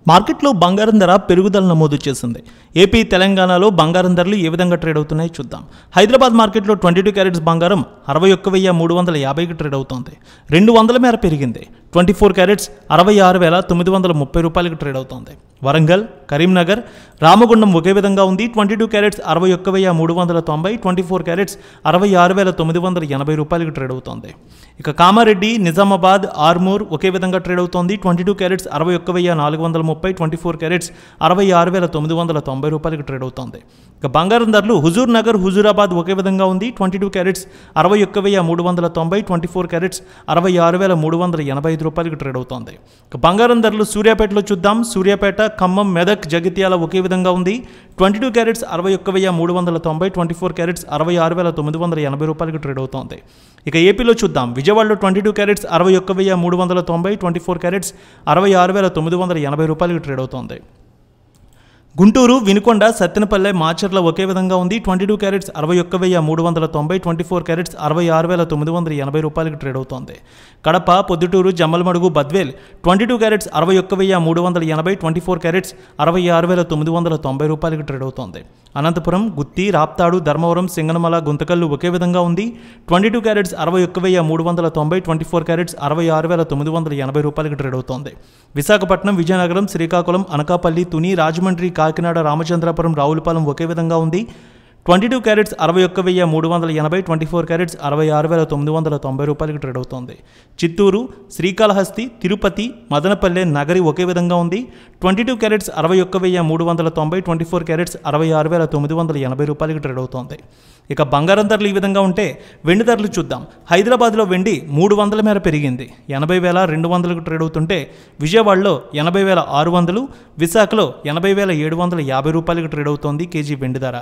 మార్కెట్లో బంగారం ధర పెరుగుదల నమోదు చేసింది. ఏపీ, తెలంగాణలో బంగారం ధరలు ఏ విధంగా ట్రేడ్ అవుతున్నాయో చూద్దాం. హైదరాబాద్ మార్కెట్లో 22 క్యారెట్స్ బంగారం 61,350కి ట్రేడ్ అవుతోంది. 200 మేర పెరిగింది. 24 క్యారెట్స్ 66,930 రూపాయలకి ట్రేడ్ అవుతోంది. వరంగల్, కరీంనగర్, రామగుండం ఒకే విధంగా ఉంది. 22 క్యారెట్స్ 61,390, 24 క్యారెట్స్ 66,980 రూపాయలకి ట్రేడ్ అవుతోంది. ఇక కామారెడ్డి, నిజామాబాద్, ఆర్మూర్ ఒకే విధంగా ట్రేడ్ అవుతోంది. 22 క్యారెట్స్ 61,430, 24 క్యారెట్స్ 66,990 రూపాయలకి ట్రేడ్ అవుతోంది. ఇక బంగారం ధరలు హుజూర్ నగర్, హుజూరాబాద్ ఒకే విధంగా ఉంది. 22 క్యారెట్స్ 61,390, 24 క్యారెట్స్ 66,385 రూపాయలకి ట్రేడ్ అవుతోంది. ఇక బంగారం ధరలు సూర్యాపేటలో చూద్దాం. సూర్యాపేట, ఖమ్మం, మెదక్, జగిత్యాల ఒకే విధంగా ఉంది. 22 క్యారెట్స్ 61,390, 24 క్యారెట్స్ 66,980 రూపాయలకి ట్రేడ్ అవుతోంది. ఇక ఏపీలో చూద్దాం. విజయవాడలో 22 క్యారెట్స్ 61,390, 24 క్యారెట్స్ 66,980 రూపాయలకి ట్రేడ్ అవుతోంది. గుంటూరు, వినుకొండ, సత్తెనపల్లె, మాచర్ల ఒకే విధంగా ఉంది. 22 క్యారెట్స్ 61,390, 24 క్యారెట్స్ 66,980 రూపాయలకి ట్రేడ్ అవుతోంది. కడప, పొద్దుటూరు, జమ్మలమడుగు, బద్వేల్ 22 క్యారెట్స్ 61,380, 24 క్యారెట్స్ 66,990 రూపాయలకి ట్రేడ్ అవుతోంది. అనంతపురం, గుత్తి, రాప్తాడు, ధర్మవరం, సింగనమల, గుంతకల్లు ఒకే విధంగా ఉంది. 22 క్యారెట్స్ 61,390, 24 క్యారెట్స్ 66,980 రూపాయలకి ట్రేడ్ అవుతోంది. విశాఖపట్నం, విజయనగరం, శ్రీకాకుళం, అనకాపల్లి, తుని, రాజమండ్రి, కాకినాడ, రామచంద్రపురం, రావులపాలెం ఒకే విధంగా ఉంది. 22 క్యారెట్స్ 61,380, 24 క్యారెట్స్ 66,990 రూపాయలకి ట్రేడ్ అవుతోంది. చిత్తూరు, శ్రీకాళహస్తి, తిరుపతి, మదనపల్లె, నగరి ఒకే విధంగా ఉంది. 22 క్యారెట్స్ 61,390, 24 క్యారెట్స్ 66,980 రూపాయలకి ట్రేడ్ అవుతోంది. ఇక బంగారం ధరలు ఈ విధంగా ఉంటే వెండి ధరలు చూద్దాం. హైదరాబాద్లో వెండి 300 మేర పెరిగింది. 80,200కు ట్రేడ్ అవుతుంటే విజయవాడలో 80,600, విశాఖలో 80,750 రూపాయలకి ట్రేడ్ అవుతోంది కేజీ వెండి ధర.